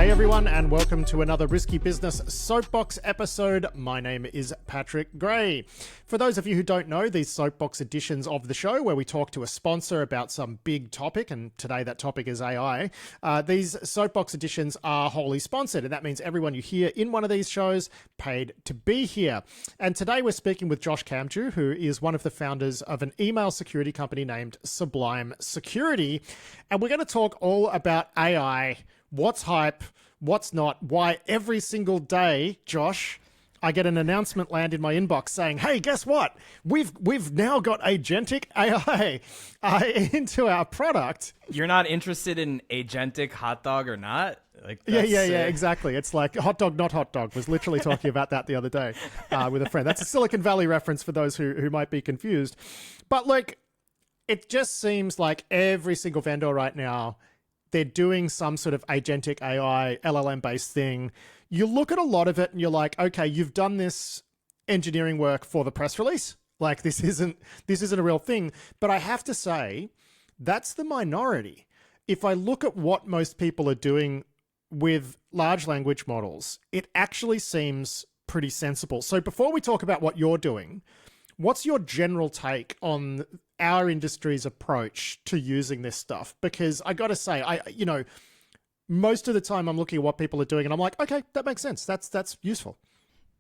Hey everyone, and welcome to another Risky Business Soapbox episode. My name is Patrick Gray. For those of you who don't know, these Soapbox editions of the show where we talk to a sponsor about some big topic, and today that topic is AI, these Soapbox editions are wholly sponsored, and that means everyone you hear in one of these shows paid to be here. And today we're speaking with Josh Kamju, who is one of the founders of an email security company named Sublime Security, and we're going to talk all about AI. What's hype, what's not, why every single day, Josh, I get an announcement land in my inbox saying, hey, guess what? We've now got Agentic AI into our product. You're not interested in Agentic hot dog or not? Yeah, exactly. It's like hot dog, not hot dog. Was literally talking about that the other day with a friend. That's a Silicon Valley reference for those who might be confused. But like, it just seems like every single vendor right now, they're doing some sort of agentic AI, LLM-based thing. You look at a lot of it and you're like, okay, you've done this engineering work for the press release. Like this isn't a real thing. But I have to say, that's the minority. If I look at what most people are doing with large language models, it actually seems pretty sensible. So before we talk about what you're doing, what's your general take on our industry's approach to using this stuff? Because I got to say, most of the time I'm looking at what people are doing and I'm like, okay, that makes sense. That's useful.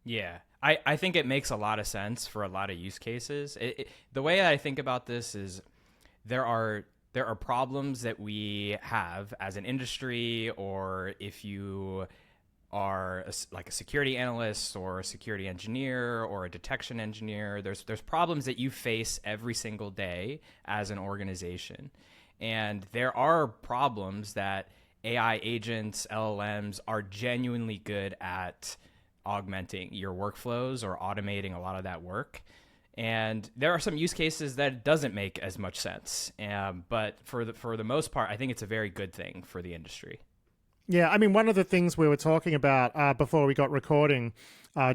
Yeah, I think it makes a lot of sense for a lot of use cases. The way I think about this is there are problems that we have as an industry, or if you are like a security analyst or a security engineer or a detection engineer, there's problems that you face every single day as an organization. And there are problems that AI agents, LLMs are genuinely good at augmenting your workflows or automating a lot of that work. And there are some use cases that it doesn't make as much sense. But for the most part, I think it's a very good thing for the industry. Yeah, I mean, one of the things we were talking about before we got recording,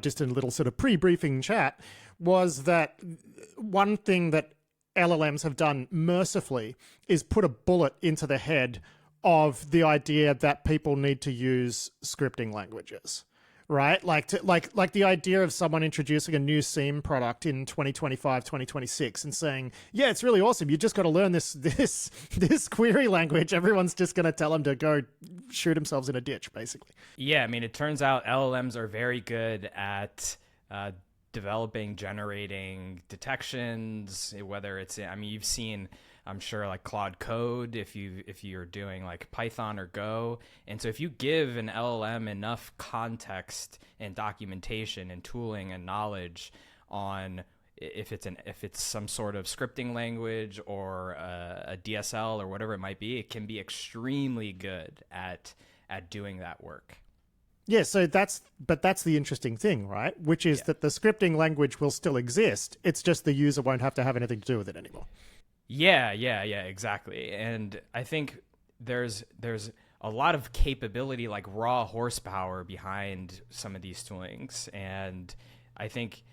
just in a little sort of pre-briefing chat, was that one thing that LLMs have done mercifully is put a bullet into the head of the idea that people need to use scripting languages, right? Like the idea of someone introducing a new SIEM product in 2025, 2026 and saying, yeah, it's really awesome. You just got to learn this query language. Everyone's just going to tell them to go shoot themselves in a ditch, basically. Yeah, I mean, it turns out LLMs are very good at developing, generating detections, whether it's, I mean, you've seen, I'm sure, like Claude Code if you're doing like Python or Go. And so if you give an LLM enough context and documentation and tooling and knowledge on if it's some sort of scripting language or a DSL or whatever it might be, it can be extremely good at doing that work. Yeah, so that's the interesting thing, right? Which is that the scripting language will still exist. It's just the user won't have to have anything to do with it anymore. Yeah, exactly. And I think there's a lot of capability, like raw horsepower behind some of these toolings. And I think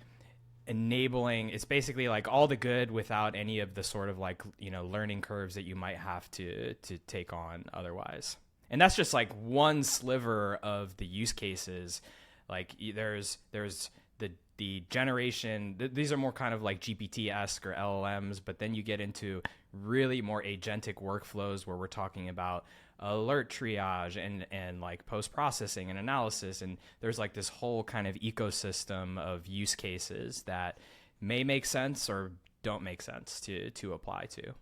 enabling, it's basically like all the good without any of the sort of like, learning curves that you might have to take on otherwise. And that's just like one sliver of the use cases. Like there's the generation, these are more kind of like GPT-esque or LLMs, but then you get into really more agentic workflows where we're talking about alert triage and like post-processing and analysis. And there's like this whole kind of ecosystem of use cases that may make sense or don't make sense to apply to.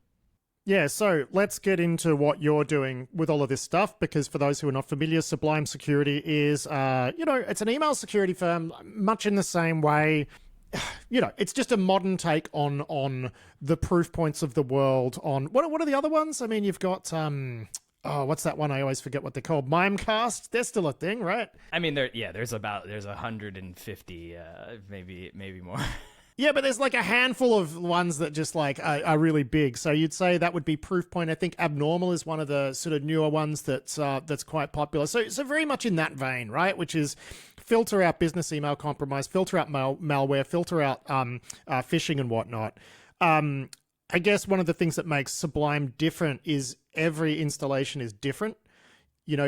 Yeah, so let's get into what you're doing with all of this stuff, because for those who are not familiar, Sublime Security is, it's an email security firm, much in the same way. It's just a modern take on the proof points of the world. On what are the other ones? I mean, you've got what's that one? I always forget what they're called. Mimecast. They're still a thing, right? I mean, there's 150, maybe more. Yeah, but there's like a handful of ones that just like are really big. So you'd say that would be Proofpoint. I think Abnormal is one of the sort of newer ones that's quite popular. So very much in that vein, right? Which is filter out business email compromise, filter out malware, filter out phishing and whatnot. I guess one of the things that makes Sublime different is every installation is different.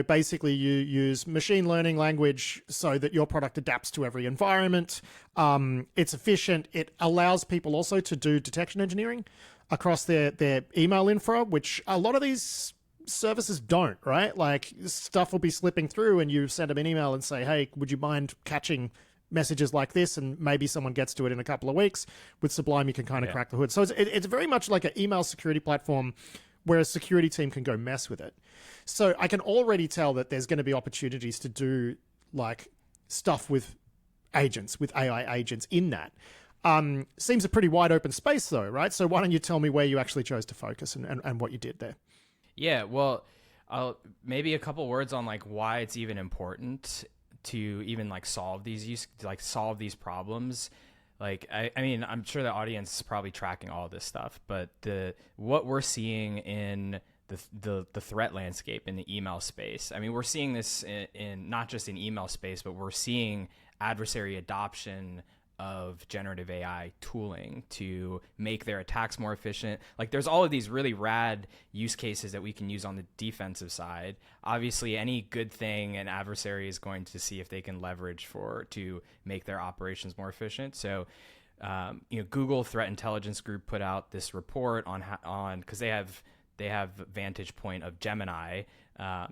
Basically you use machine learning language so that your product adapts to every environment. It's efficient. It allows people also to do detection engineering across their email infra, which a lot of these services don't, right? Like stuff will be slipping through and you send them an email and say, hey, would you mind catching messages like this? And maybe someone gets to it in a couple of weeks. With Sublime, you can kind of crack the hood. So it's very much like an email security platform where a security team can go mess with it. So I can already tell that there's going to be opportunities to do like stuff with agents, with AI agents in that. Seems a pretty wide open space though, right? So why don't you tell me where you actually chose to focus and what you did there? Yeah, well, maybe a couple words on like why it's even important to even like solve these problems. Like, I mean, I'm sure the audience is probably tracking all this stuff, but what we're seeing in the threat landscape in the email space, I mean, we're seeing this in not just in email space, but we're seeing adversary adoption of generative AI tooling to make their attacks more efficient. Like there's all of these really rad use cases that we can use on the defensive side. Obviously, any good thing an adversary is going to see if they can leverage to make their operations more efficient. So, Google Threat Intelligence Group put out this report on because they have vantage point of Gemini.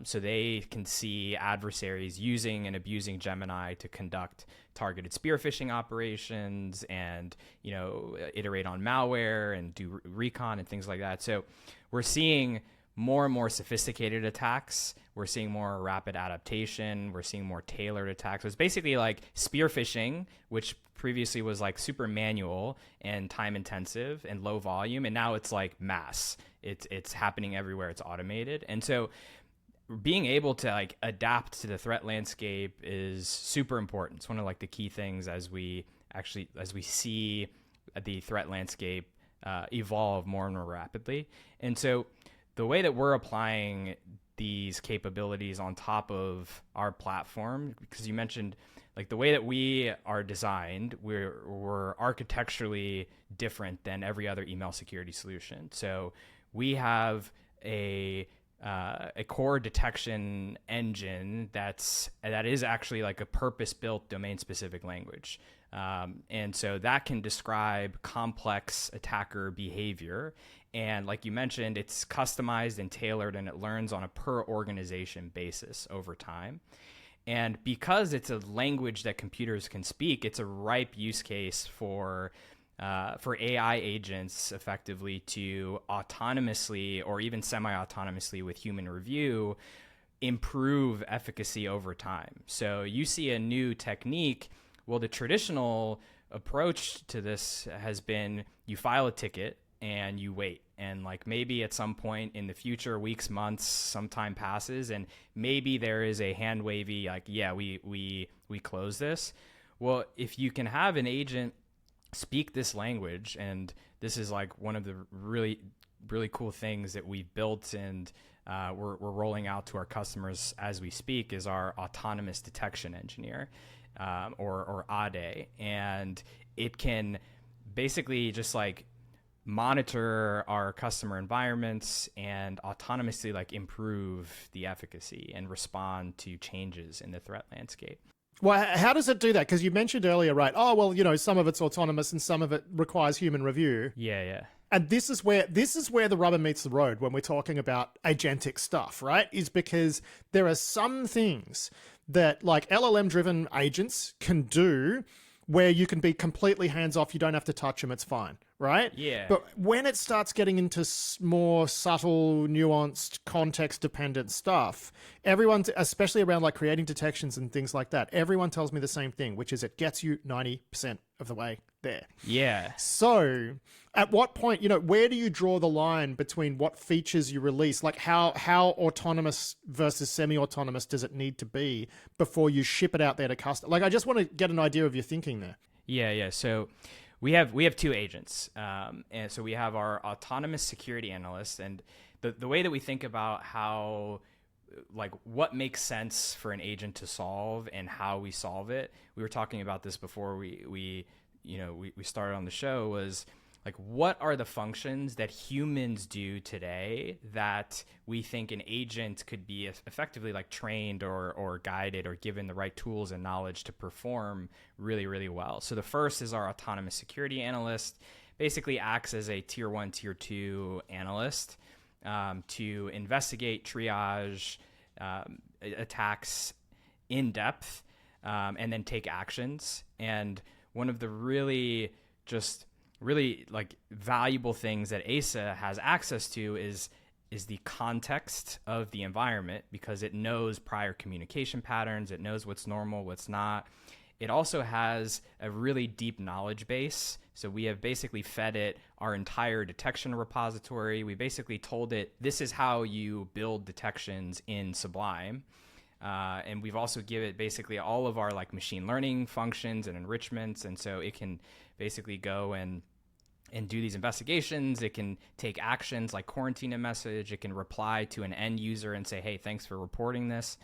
So they can see adversaries using and abusing Gemini to conduct targeted spear phishing operations and, iterate on malware and do recon and things like that. So we're seeing more and more sophisticated attacks. We're seeing more rapid adaptation. We're seeing more tailored attacks. So it's basically like spear phishing, which previously was like super manual and time intensive and low volume. And now it's like mass. It's happening everywhere. It's automated. And so being able to like adapt to the threat landscape is super important. It's one of like the key things as we see the threat landscape evolve more and more rapidly. And so the way that we're applying these capabilities on top of our platform, because you mentioned like the way that we are designed, we're architecturally different than every other email security solution. So we have a core detection engine that is actually like a purpose-built domain-specific language. And so that can describe complex attacker behavior. And like you mentioned, it's customized and tailored, and it learns on a per organization basis over time. And because it's a language that computers can speak, it's a ripe use case for AI agents effectively to autonomously or even semi-autonomously with human review improve efficacy over time. So you see a new technique. Well, the traditional approach to this has been you file a ticket and you wait. And like maybe at some point in the future, weeks, months, some time passes, and maybe there is a hand wavy like, yeah, we close this. Well, if you can have an agent speak this language, and this is like one of the really, really cool things that we've built and we're rolling out to our customers as we speak, is our autonomous detection engineer, or ADE. And it can basically just like monitor our customer environments and autonomously like improve the efficacy and respond to changes in the threat landscape. Well, how does it do that? Because you mentioned earlier, right? Oh, well, some of it's autonomous and some of it requires human review. Yeah. And this is where the rubber meets the road when we're talking about agentic stuff, right? Is because there are some things that like LLM-driven agents can do where you can be completely hands-off. You don't have to touch them. It's fine, right? Yeah. But when it starts getting into more subtle, nuanced, context-dependent stuff, everyone, especially around like creating detections and things like that, everyone tells me the same thing, which is it gets you 90% of the way there. Yeah. So at what point, where do you draw the line between what features you release? Like how autonomous versus semi-autonomous does it need to be before you ship it out there to customers? Like, I just want to get an idea of your thinking there. Yeah. So we have two agents. And so we have our autonomous security analyst, and the way that we think about how, like, what makes sense for an agent to solve and how we solve it. We were talking about this before we started on the show, was like what are the functions that humans do today that we think an agent could be effectively like trained or guided or given the right tools and knowledge to perform really, really well. So the first is our autonomous security analyst. Basically acts as a tier 1, tier 2 analyst to investigate, triage attacks in depth, and then take actions. And one of the really like valuable things that ASA has access to is the context of the environment, because it knows prior communication patterns, it knows what's normal, what's not. It also has a really deep knowledge base. So we have basically fed it our entire detection repository. We basically told it, this is how you build detections in Sublime. And we've also given it basically all of our like machine learning functions and enrichments. And so it can basically go and do these investigations. It can take actions like quarantine a message. It can reply to an end user and say, hey, thanks for reporting this.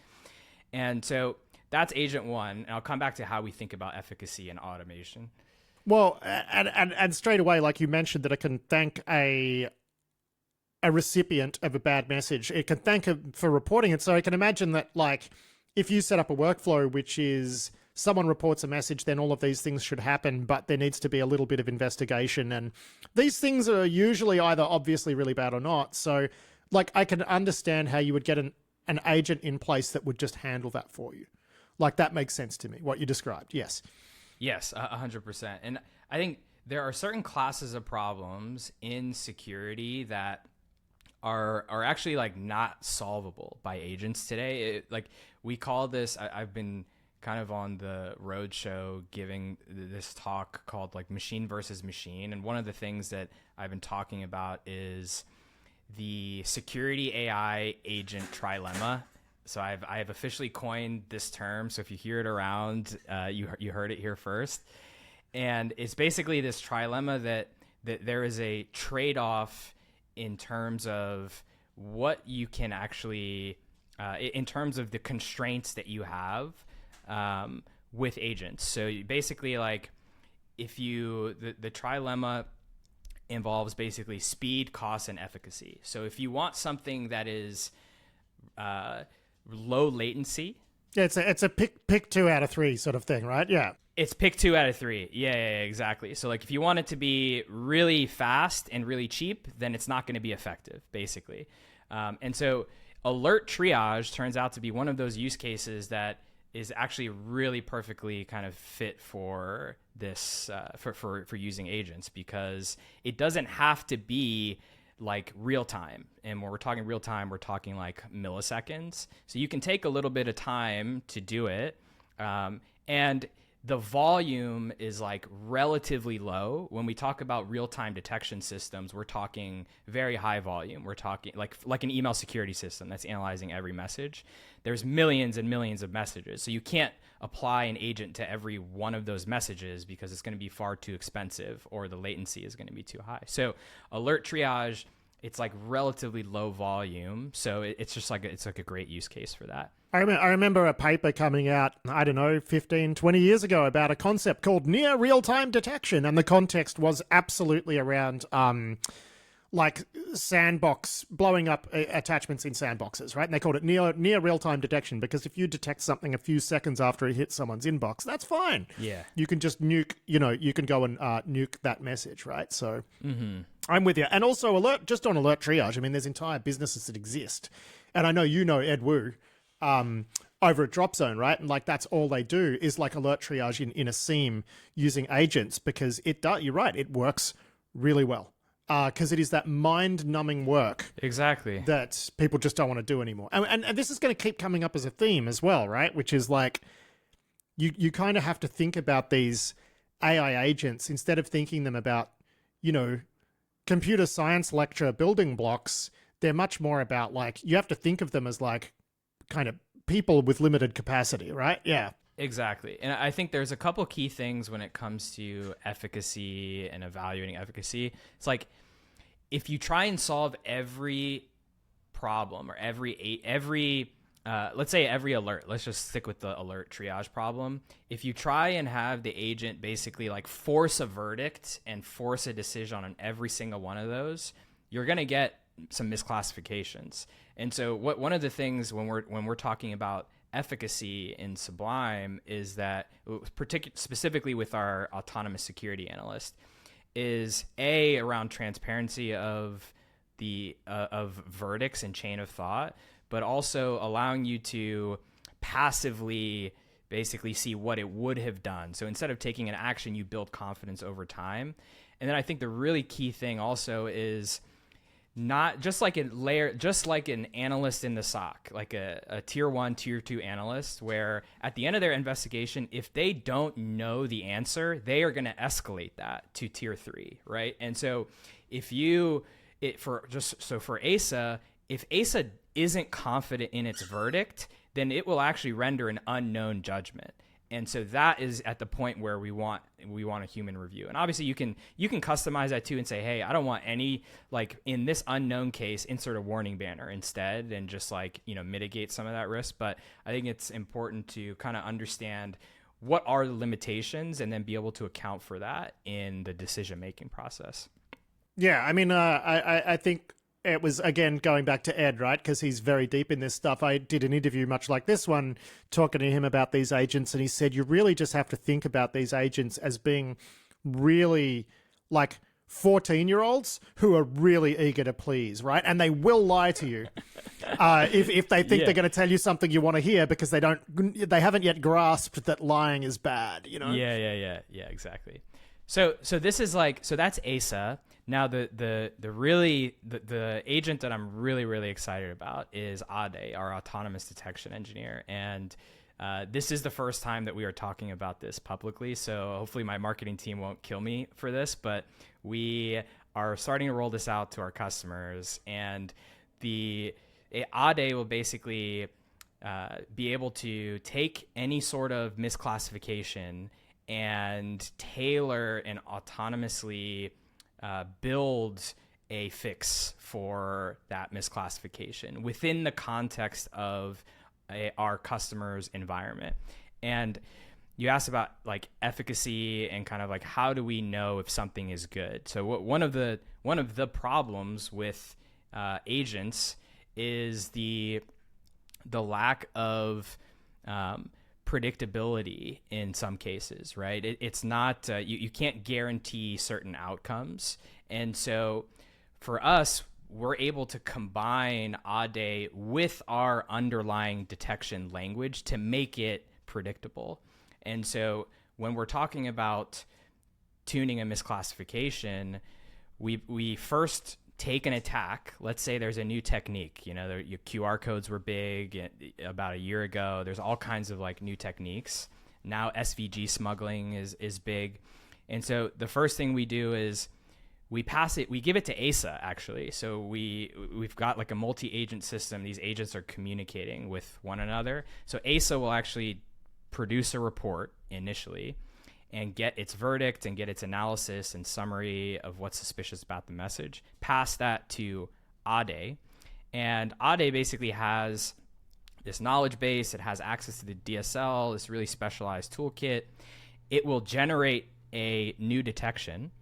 And so that's agent one. And I'll come back to how we think about efficacy and automation. Well, and straight away, like you mentioned, that it can thank a recipient of a bad message. It can thank it for reporting it. So I can imagine that, like, if you set up a workflow, which is someone reports a message, then all of these things should happen, but there needs to be a little bit of investigation. And these things are usually either obviously really bad or not. So, like, I can understand how you would get an agent in place that would just handle that for you. Like, that makes sense to me, what you described. Yes. Yes, 100%. And I think there are certain classes of problems in security that are actually like not solvable by agents today. Like we call this, I've been kind of on the road show giving this talk called like machine versus machine. And one of the things that I've been talking about is the security AI agent trillemma. So I have officially coined this term. So if you hear it around, you heard it here first. And it's basically this trilemma that there is a trade-off in terms of what you can actually, in terms of the constraints that you have with agents. So basically, like, if you, the trilemma involves basically speed, cost, and efficacy. So if you want something that is low latency. Yeah, it's a pick 2 out of 3 sort of thing, right? Yeah. It's pick 2 out of 3. Yeah, exactly. So like if you want it to be really fast and really cheap, then it's not going to be effective, basically. And so alert triage turns out to be one of those use cases that is actually really perfectly kind of fit for this, for using agents, because it doesn't have to be like real time. And when we're talking real time, we're talking like milliseconds. So you can take a little bit of time to do it. And the volume is like relatively low. When we talk about real-time detection systems, we're talking very high volume. We're talking like an email security system that's analyzing every message. There's millions and millions of messages. So you can't apply an agent to every one of those messages because it's going to be far too expensive or the latency is going to be too high. So alert triage, it's like relatively low volume. So it's just like it's like a great use case for that. I remember a paper coming out, I don't know, 15, 20 years ago about a concept called near real-time detection. And the context was absolutely around like sandbox, blowing up attachments in sandboxes, right? And they called it near real-time detection because if you detect something a few seconds after it hits someone's inbox, that's fine. Yeah. You can just nuke, you can go and nuke that message, right? So I'm with you. And also alert triage. I mean, there's entire businesses that exist. And I know Ed Wu, over at Dropzone, right? And like that's all they do is like alert triage in a SIEM using agents because you're right, it works really well. Because it is that mind-numbing work exactly that people just don't want to do anymore. And this is going to keep coming up as a theme as well, right? Which is like you kind of have to think about these AI agents instead of thinking them about, computer science lecture building blocks. They're much more about like, you have to think of them as like kind of people with limited capacity, right? Yeah. Exactly. And I think there's a couple key things when it comes to efficacy and evaluating efficacy. It's like if you try and solve every problem or every let's say every alert, let's just stick with the alert triage problem. If you try and have the agent basically like force a verdict and force a decision on every single one of those, you're going to get some misclassifications. And so one of the things when we're talking about efficacy in Sublime is that, specifically with our autonomous security analyst, is around transparency of the of verdicts and chain of thought, but also allowing you to passively basically see what it would have done. So instead of taking an action, you build confidence over time. And then I think the really key thing also is not just like an analyst in the SOC, like a tier 1, tier 2 analyst, where at the end of their investigation, if they don't know the answer, they are going to escalate that to tier 3, right? And so for ASA, if ASA isn't confident in its verdict, then it will actually render an unknown judgment. And so that is at the point where we want a human review. And obviously you can customize that too and say, hey, I don't want any, like in this unknown case, insert a warning banner instead and just like, mitigate some of that risk. But I think it's important to kind of understand what are the limitations and then be able to account for that in the decision-making process. Yeah, I mean, I think it was, again, going back to Ed, right? Because he's very deep in this stuff. I did an interview much like this one, talking to him about these agents, and he said, you really just have to think about these agents as being really like 14-year-olds who are really eager to please, right? And they will lie to you if they think they're going to tell you something you want to hear because they haven't yet grasped that lying is bad, Yeah, exactly. So this is so that's ASA. Now the agent that I'm really, really excited about is Ade, our autonomous detection engineer. And this is the first time that we are talking about this publicly. So hopefully my marketing team won't kill me for this, but we are starting to roll this out to our customers. And Ade will basically be able to take any sort of misclassification and tailor and autonomously build a fix for that misclassification within the context of our customer's environment. And you asked about like efficacy and kind of like how do we know if something is good? So one of the problems with agents is the lack of predictability in some cases, right? It's not, you can't guarantee certain outcomes. And so for us, we're able to combine Ade with our underlying detection language to make it predictable. And so when we're talking about tuning a misclassification, we first take an attack. Let's say there's a new technique. Your QR codes were big about a year ago. There's all kinds of like new techniques. Now SVG smuggling is big. And so the first thing we do is we give it to ASA actually. So we've got like a multi-agent system. These agents are communicating with one another. So ASA will actually produce a report initially and get its verdict and get its analysis and summary of what's suspicious about the message, pass that to Ade. And Ade basically has this knowledge base. It has access to the DSL, this really specialized toolkit. It will generate a new detection,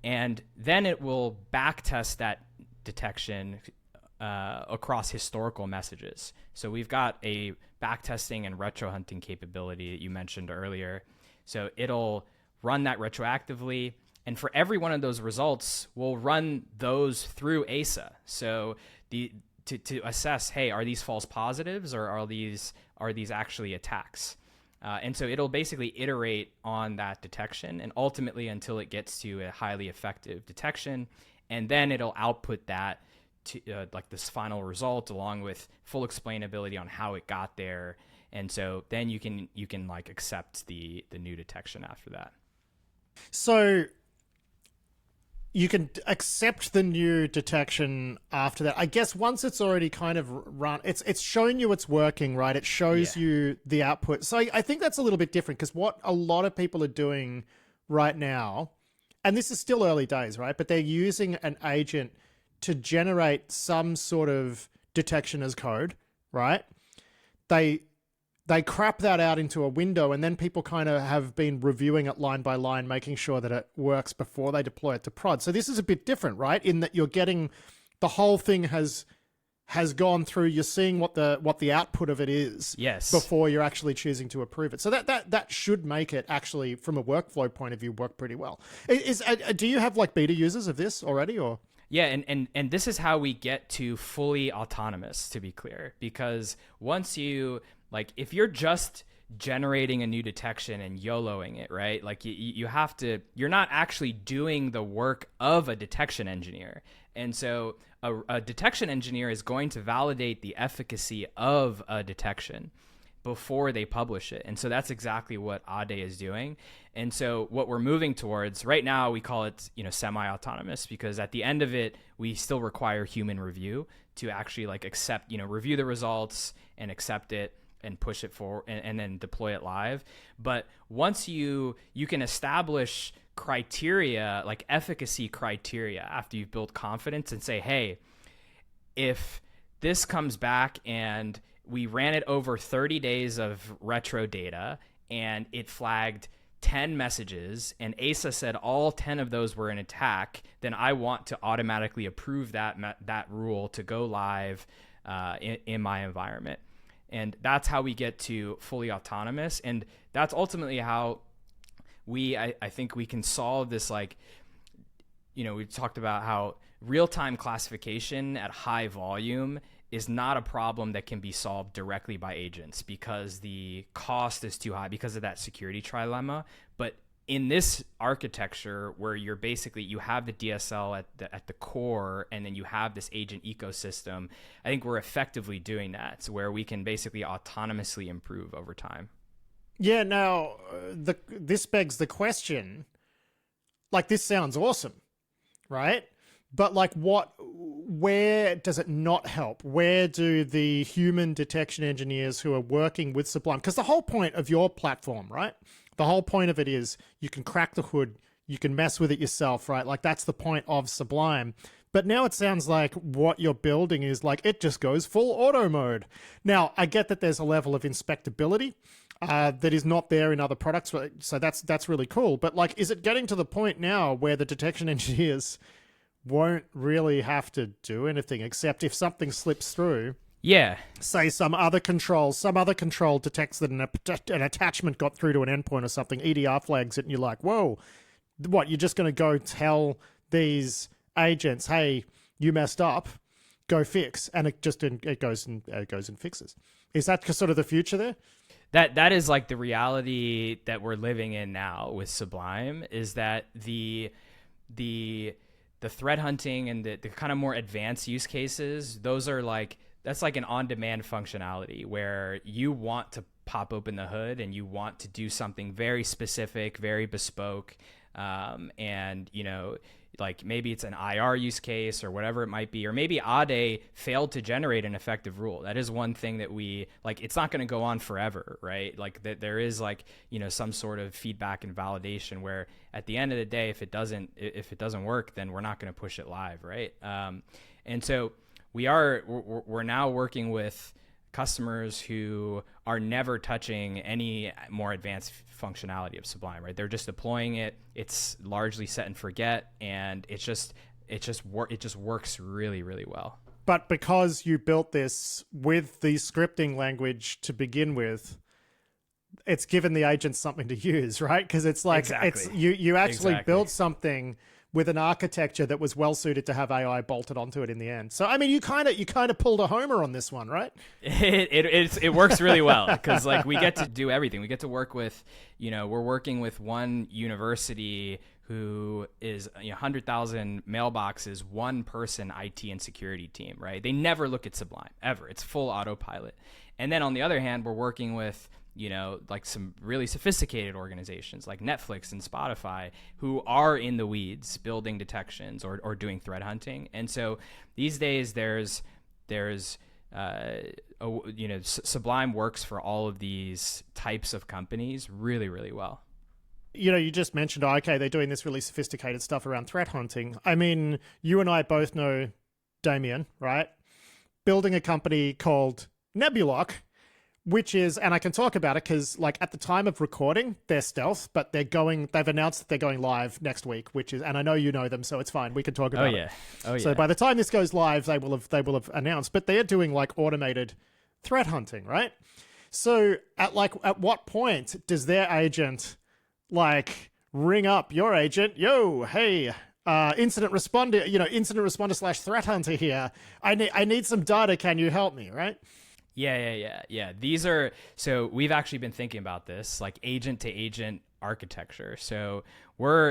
and then it will backtest that detection across historical messages. So we've got a backtesting and retro hunting capability that you mentioned earlier. So it'll run that retroactively. And for every one of those results, we'll run those through ASA. So to assess, hey, are these false positives or are these actually attacks? And so it'll basically iterate on that detection and ultimately until it gets to a highly effective detection. And then it'll output that to like this final result along with full explainability on how it got there. And so then you can like accept the new detection after that. So you can accept the new detection after that. I guess once it's already kind of run, it's showing you it's working, right? It shows you the output. So I think that's a little bit different because what a lot of people are doing right now, and this is still early days, right? But they're using an agent to generate some sort of detection as code, right? they crap that out into a window, and then people kind of have been reviewing it line by line, making sure that it works before they deploy it to prod. So this is a bit different, right? In that you're getting the whole thing has gone through. You're seeing what the output of it is, yes, before you're actually choosing to approve it. So that should make it actually, from a workflow point of view, work pretty well. Do you have like beta users of this already, or? Yeah, and this is how we get to fully autonomous, to be clear, because once you, like, if you're just generating a new detection and YOLOing it, right? Like you have to, you're not actually doing the work of a detection engineer. And so a detection engineer is going to validate the efficacy of a detection before they publish it. And so that's exactly what Ade is doing. And so what we're moving towards right now, we call it, semi-autonomous, because at the end of it, we still require human review to actually like accept, review the results and accept it and push it forward and then deploy it live. But once you can establish criteria, like efficacy criteria, after you've built confidence and say, hey, if this comes back and we ran it over 30 days of retro data and it flagged 10 messages and ASA said all 10 of those were an attack, then I want to automatically approve that rule to go live in my environment. And that's how we get to fully autonomous. And that's ultimately how I think we can solve this, like, we talked about how real-time classification at high volume is not a problem that can be solved directly by agents because the cost is too high because of that security trilemma. But in this architecture where you have the DSL at the core, and then you have this agent ecosystem, I think we're effectively doing that. So where we can basically autonomously improve over time. Yeah. Now, this begs the question. Like, this sounds awesome, right? But like, where does it not help? Where do the human detection engineers who are working with Sublime? Because the whole point of your platform, right? The whole point of it is you can crack the hood, you can mess with it yourself, right? Like, that's the point of Sublime. But now it sounds like what you're building is like, it just goes full auto mode. Now, I get that there's a level of inspectability that is not there in other products. So that's really cool. But like, is it getting to the point now where the detection engineers won't really have to do anything except if something slips through? Yeah. Say some other control detects that an attachment got through to an endpoint or something, EDR flags it, and you're like, whoa, what, you're just going to go tell these agents, hey, you messed up, go fix, and it goes and fixes. Is that sort of the future there? That is like the reality that we're living in now with Sublime, is that the threat hunting and the kind of more advanced use cases, that's like an on-demand functionality where you want to pop open the hood and you want to do something very specific, very bespoke. And, like maybe it's an IR use case or whatever it might be, or maybe Ade failed to generate an effective rule. That is one thing that it's not going to go on forever, right? Like there is some sort of feedback and validation where at the end of the day, if it doesn't work, then we're not going to push it live. Right. And so we're now working with customers who are never touching any more advanced functionality of Sublime, right? They're just deploying it. It's largely set and forget, and it just works really, really well. But because you built this with the scripting language to begin with, it's given the agents something to use, right? Because it's like, exactly. you actually built something with an architecture that was well suited to have AI bolted onto it in the end. So I mean, you kind of pulled a homer on this one, right? It works really well because like we get to do everything. We get to work with, we're working with one university who is 100,000 mailboxes, one person IT and security team, right? They never look at Sublime ever. It's full autopilot. And then on the other hand, we're working with like some really sophisticated organizations like Netflix and Spotify who are in the weeds building detections or doing threat hunting. And so these days there's Sublime works for all of these types of companies really, really well. You just mentioned, okay, they're doing this really sophisticated stuff around threat hunting. I mean, you and I both know Damien, right? Building a company called Nebulock, which is, and I can talk about it because, like, at the time of recording, they're stealth, but they've announced that they're going live next week, which is, and I know you know them, so it's fine. We can talk about it. So by the time this goes live, they will have announced, but they're doing like automated threat hunting, right? So at what point does their agent like ring up your agent? Yo, hey, incident responder / threat hunter here. I need some data. Can you help me? Right? Yeah. These are, so we've actually been thinking about this, like agent to agent architecture. So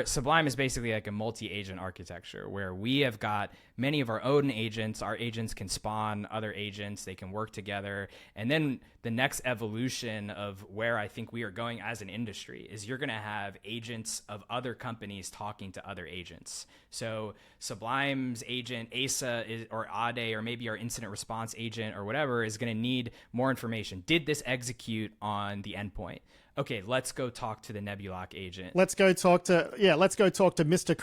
Sublime is basically like a multi-agent architecture where we have got many of our own agents. Our agents can spawn other agents. They can work together. And then the next evolution of where I think we are going as an industry is you're going to have agents of other companies talking to other agents. So Sublime's agent, ASA or ADE, or maybe our incident response agent or whatever is going to need more information. Did this execute on the endpoint? Okay, let's go talk to the Nebulock agent. Let's go talk to Mr.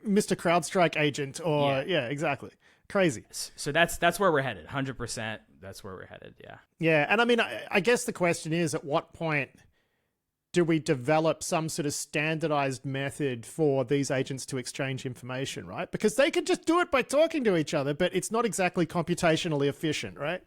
CrowdStrike agent, or exactly. Crazy. So that's where we're headed. 100%. That's where we're headed. Yeah. Yeah, and I mean, I guess the question is, at what point do we develop some sort of standardized method for these agents to exchange information, right? Because they could just do it by talking to each other, but it's not exactly computationally efficient, right?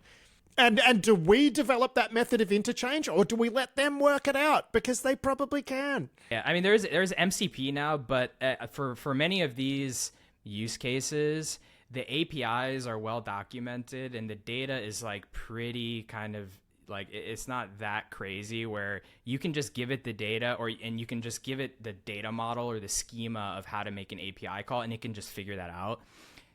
And do we develop that method of interchange, or do we let them work it out? Because they probably can. Yeah, I mean, there's MCP now, but for many of these use cases, the APIs are well documented, and the data is like pretty kind of like, it's not that crazy where you can just give it the data, and you can just give it the data model or the schema of how to make an API call, and it can just figure that out.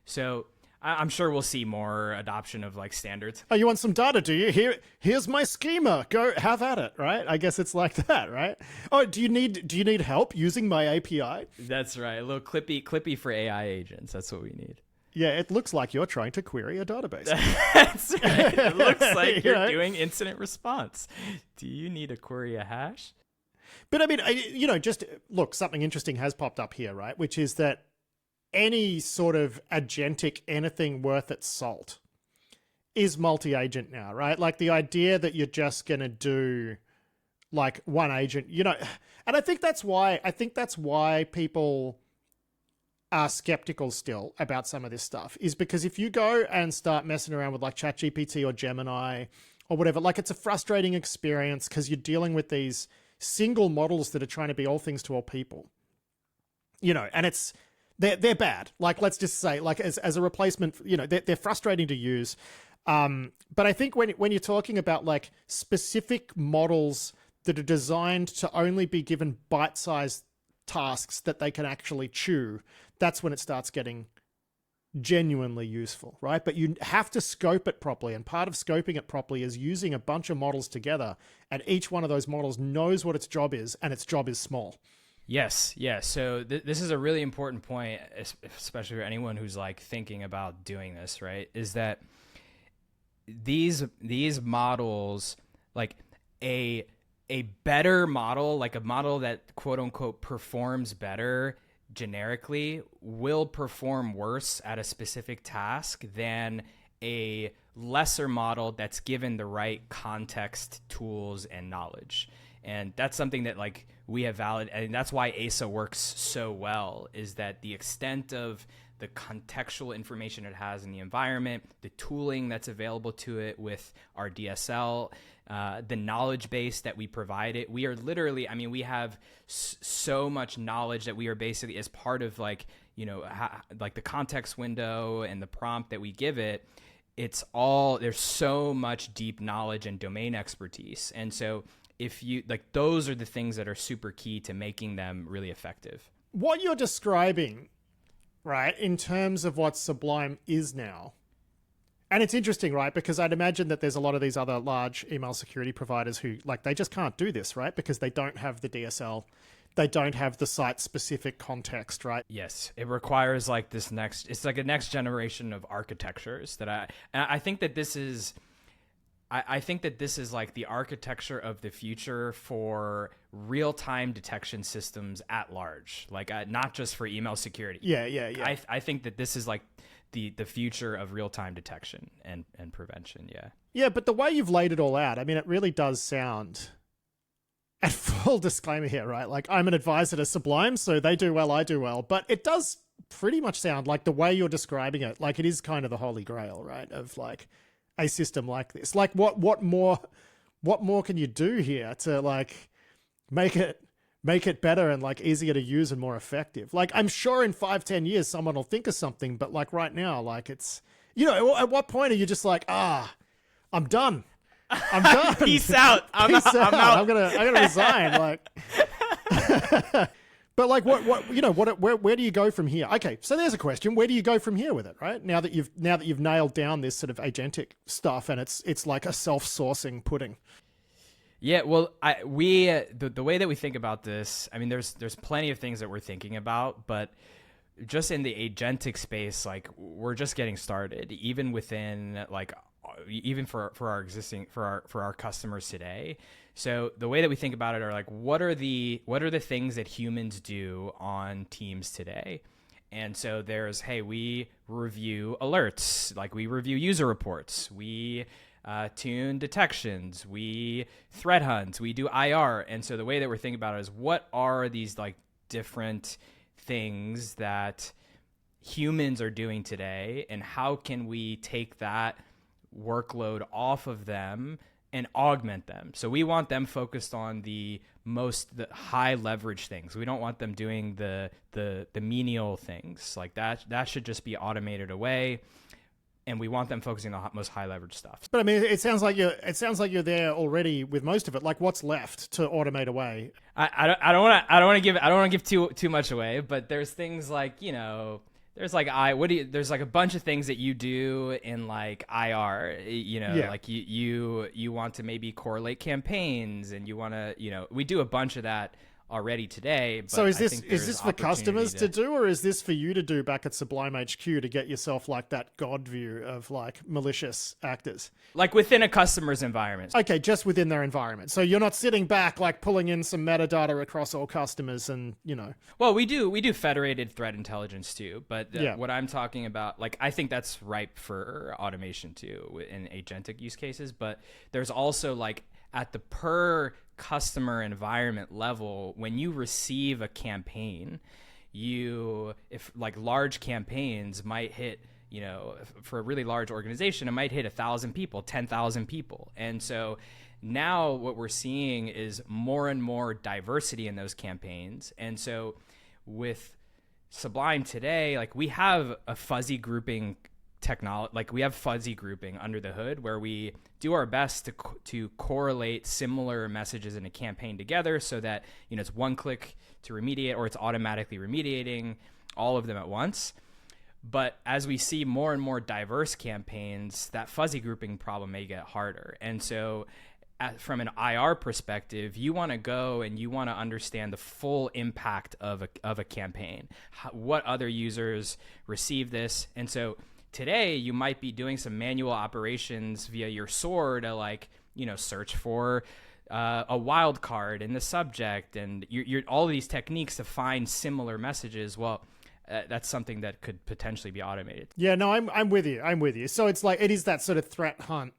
So I'm sure we'll see more adoption of like standards. Oh, you want some data, do you? Here's my schema. Go have at it, right? I guess it's like that, right? Oh, do you need help using my API? That's right. A little clippy for AI agents. That's what we need. Yeah, it looks like you're trying to query a database. That's right. It looks like you're doing incident response. Do you need to query a hash? But I mean, just look, something interesting has popped up here, right? Which is that any sort of agentic anything worth its salt is multi-agent now, right? Like the idea that you're just going to do like one agent, and I think that's why people are skeptical still about some of this stuff, is because if you go and start messing around with like ChatGPT or Gemini or whatever, like it's a frustrating experience because you're dealing with these single models that are trying to be all things to all people, and they're bad. Like, let's just say, like as a replacement, they're frustrating to use. But I think when you're talking about like specific models that are designed to only be given bite-sized tasks that they can actually chew, that's when it starts getting genuinely useful, right? But you have to scope it properly, and part of scoping it properly is using a bunch of models together, and each one of those models knows what its job is, and its job is small. Yes. So this is a really important point, especially for anyone who's like thinking about doing this, right? Is that these models, like a better model, like a model that quote unquote performs better generically, will perform worse at a specific task than a lesser model that's given the right context, tools, and knowledge. And that's something that like we have and that's why ASA works so well, is that the extent of the contextual information it has in the environment, the tooling that's available to it with our DSL, the knowledge base that we provide it. We are literally, I mean, we have so much knowledge that we are basically, as part of like, like the context window and the prompt that we give it, there's so much deep knowledge and domain expertise. And so if you like, those are the things that are super key to making them really effective. What you're describing, right, in terms of what Sublime is now, and it's interesting, right, because I'd imagine that there's a lot of these other large email security providers who, like, they just can't do this, right, because they don't have the DSL, they don't have the site-specific context, right? Yes, it requires like it's like a next generation of architectures I think that this is. I think that this is like the architecture of the future for real-time detection systems at large, like not just for email security. Yeah. I think that this is like the future of real-time detection and prevention. Yeah. Yeah, but the way you've laid it all out, I mean, it really does sound, and full disclaimer here, right? Like, I'm an advisor to Sublime, so they do well, I do well. But it does pretty much sound like the way you're describing it, like it is kind of the holy grail, right? Of like a system like this. Like, what more can you do here to like make it better and like easier to use and more effective? Like, I'm sure in 5-10 years someone will think of something, but like right now, like it's, you know, at what point are you just like, I'm done. I'm done. Peace out. I'm out. I'm gonna resign. Like, but like, where do you go from here? Okay, so there's a question. Where do you go from here with it? Right now that you've nailed down this sort of agentic stuff, and it's like a self-sourcing pudding. Yeah, well, the way that we think about this, I mean, there's plenty of things that we're thinking about, but just in the agentic space, like we're just getting started. Even within like, even for our customers today. So the way that we think about it are like, what are the things that humans do on teams today? And so there's, hey, we review alerts, like we review user reports, we tune detections, we threat hunt, we do IR. And so the way that we're thinking about it is, what are these like different things that humans are doing today, and how can we take that workload off of them and augment them? So we want them focused on the high leverage things. We don't want them doing the menial things like that. That should just be automated away. And we want them focusing on the most high leverage stuff. But I mean, it sounds like you're there already with most of it. Like, what's left to automate away? I don't want to give too much away, but there's things like, you know, there's like there's like a bunch of things that you do in like IR, you know, like you want to maybe correlate campaigns, and you want to, you know, we do a bunch of that already today. But so is this for customers to do, or is this for you to do back at Sublime HQ to get yourself like that God view of like malicious actors? Like within a customer's environment. Okay, just within their environment. So you're not sitting back like pulling in some metadata across all customers and, you know. Well, we do federated threat intelligence too, but what I'm talking about, like, I think that's ripe for automation too in agentic use cases, but there's also like at the per customer environment level, when you receive a campaign, if like large campaigns might hit, you know, for a really large organization, it might hit 1,000 people, 10,000 people. And so now what we're seeing is more and more diversity in those campaigns. And so with Sublime today, like we have a fuzzy grouping technology, like we have fuzzy grouping under the hood where we do our best to correlate similar messages in a campaign together so that, you know, it's one click to remediate, or it's automatically remediating all of them at once. But as we see more and more diverse campaigns, that fuzzy grouping problem may get harder. And so from an IR perspective, you want to go and you want to understand the full impact of a campaign. What other users receive this? And so today, you might be doing some manual operations via your SOAR to, like, you know, search for a wild card in the subject, and you're all of these techniques to find similar messages. Well, that's something that could potentially be automated. Yeah, no, I'm with you. I'm with you. So it's like, it is that sort of threat hunt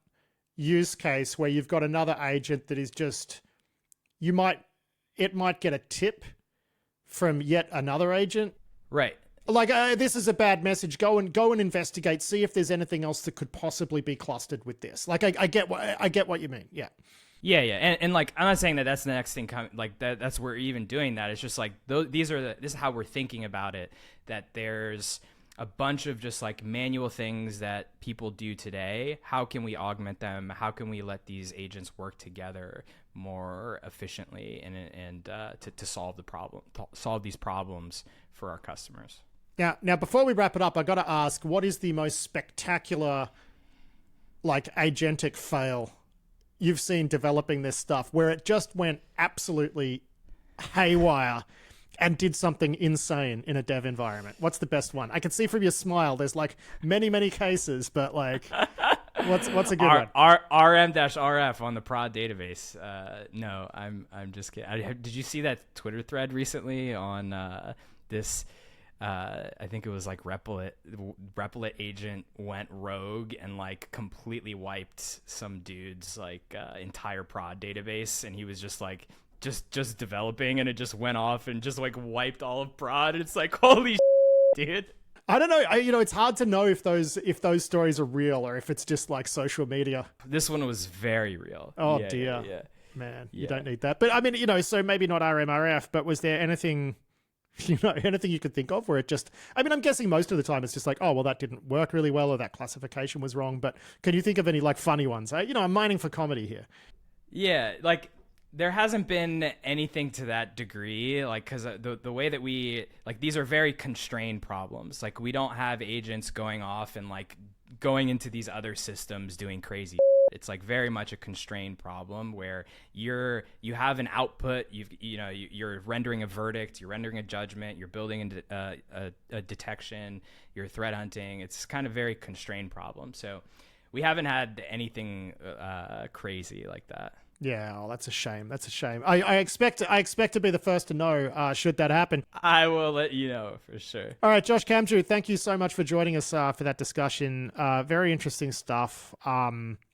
use case where you've got another agent that is just, it might get a tip from yet another agent. Right. Like, this is a bad message. Go and investigate. See if there's anything else that could possibly be clustered with this. Like, I get what you mean. Yeah. Yeah, and like, I'm not saying that that's the next thing coming. Like that's where we're even doing that. It's just like this is how we're thinking about it. That there's a bunch of just like manual things that people do today. How can we augment them? How can we let these agents work together more efficiently and to solve these problems for our customers? Now, before we wrap it up, I got to ask, what is the most spectacular, like, agentic fail you've seen developing this stuff, where it just went absolutely haywire and did something insane in a dev environment? What's the best one? I can see from your smile, there's like many cases, but like, what's a good one? RM-RF on the prod database. No, I'm just kidding. Did you see that Twitter thread recently on this? I think it was like Replit agent went rogue and like completely wiped some dude's like entire prod database, and he was just like just developing, and it just went off and just like wiped all of prod. It's like, holy dude. I don't know. It's hard to know if those stories are real or if it's just like social media. This one was very real. Oh yeah, dear, yeah. Man, you don't need that. But I mean, so maybe not RMRF, but was there anything, anything you could think of where it just, I mean, I'm guessing most of the time it's just like, oh, well, that didn't work really well or that classification was wrong. But can you think of any like funny ones? I'm mining for comedy here. Yeah, like there hasn't been anything to that degree, like, because the way that we, like, these are very constrained problems. Like, we don't have agents going off and like going into these other systems doing crazy. It's like very much a constrained problem where you have an output, you're rendering a verdict, you're rendering a judgment, you're building a detection, you're threat hunting. It's kind of very constrained problem. So we haven't had anything crazy like that. Yeah, that's a shame. That's a shame. I expect to be the first to know should that happen. I will let you know for sure. All right, Josh Kamju, thank you so much for joining us for that discussion. Very interesting stuff.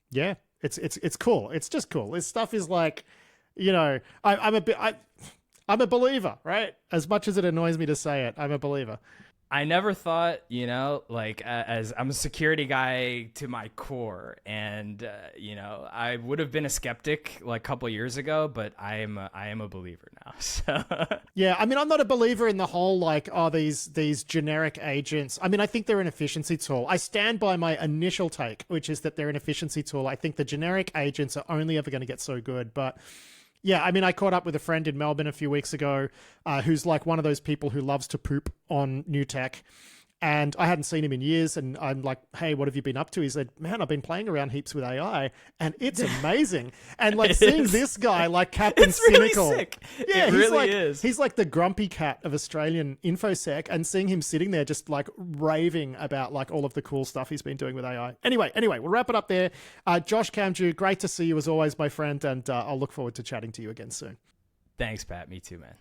Yeah, it's cool. It's just cool. This stuff is like, I'm a believer, right? As much as it annoys me to say it, I'm a believer. I never thought, like as I'm a security guy to my core, and I would have been a skeptic like a couple of years ago, but I am a believer now. So yeah, I mean, I'm not a believer in the whole like, these generic agents. I mean, I think they're an efficiency tool. I stand by my initial take, which is that they're an efficiency tool. I think the generic agents are only ever going to get so good, but. Yeah, I mean, I caught up with a friend in Melbourne a few weeks ago who's like one of those people who loves to poop on new tech. And I hadn't seen him in years. And I'm like, hey, what have you been up to? He said, man, I've been playing around heaps with AI and it's amazing. And like seeing this guy like Captain Cynical. Really sick. Yeah, it really is. He's like the grumpy cat of Australian InfoSec, and seeing him sitting there just like raving about like all of the cool stuff he's been doing with AI. Anyway, we'll wrap it up there. Josh Kamju, great to see you as always, my friend. And I'll look forward to chatting to you again soon. Thanks, Pat. Me too, man.